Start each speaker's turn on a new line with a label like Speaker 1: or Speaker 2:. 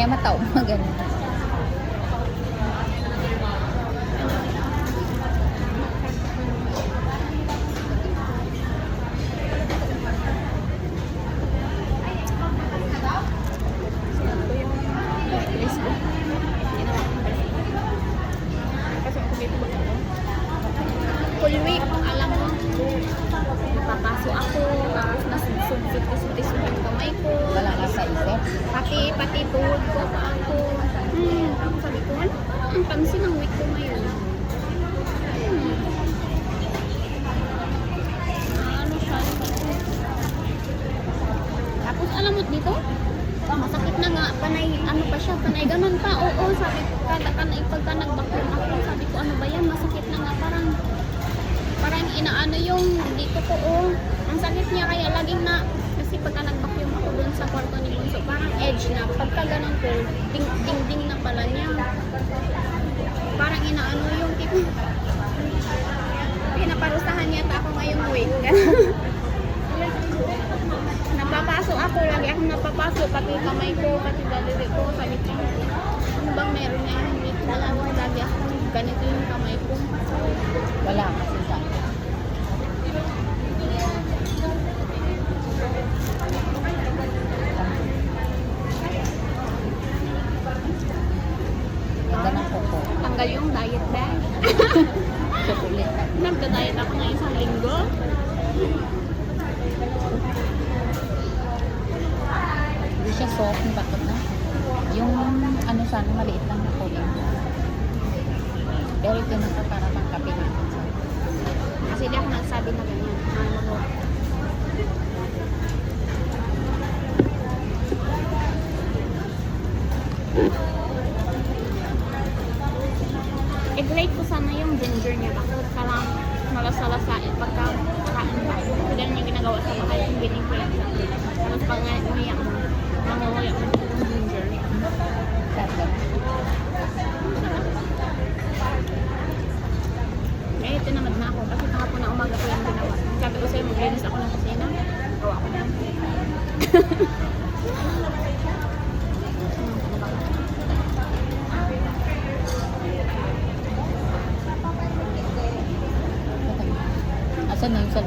Speaker 1: Kaya matao mo ganun.
Speaker 2: Full week, alam mo, napapasok ako, tapos nasusunod-sunod yung kamay ko.
Speaker 1: Wala ka sa isip.
Speaker 2: Pati tuhod ko pa ako. Tapos sabi ko, ano ang pansin ng week ko ngayon? Ano siya? Tapos alam mo dito, masakit na nga, panay, ano pa siya, panay ganun pa. Oo, sabi ko, pagka nag-vacuum ako, sabi ko, ano ba yan, masakit na nga, parang inaano yung dito ko, oh. Ang sakit niya, kaya laging na, kasi pagka nag-vacuum ako dun sa kwarto ni Bunso, parang edge na, pagka ganun ko, ding na pala niya. Parang inaano yung tipo, pinaparusahan yata ako ngayong week. Napapasok ako, lagi akong napapasok, pati kamay ko, pati daliri ko, sabi ko, ano bang meron na yun dito na lang, lagi akong ganito yung kamay ko.
Speaker 1: Wala kasi sa ganda ng kuko.
Speaker 2: Tanggal yung diet bag.
Speaker 1: Chocolate.
Speaker 2: Nagda-diet ako ng isang linggo.
Speaker 1: Hindi siya soft, bakit na? Yung ano sana, maliit lang na kulay. Pero ito na para pang kape natin.
Speaker 2: Kasi di ako nagsabi na ganyan. Ano, i-grate ko sana yung ginger niya. Bakit parang malasa-lasa pagka kain ba. Kasi ganun yung ginagawa sa bahay. Yung binigyan ko lang. Tapos pag umiyak mo, nangunguyak mo yung ginger.
Speaker 1: Sarap.
Speaker 2: Eh, tinamad na ako kasi kahapon na umaga ko yung ginawa. Sabi ko sa'yo, maglinis ako ng kusina. Gawa ko na.
Speaker 1: Asan na yung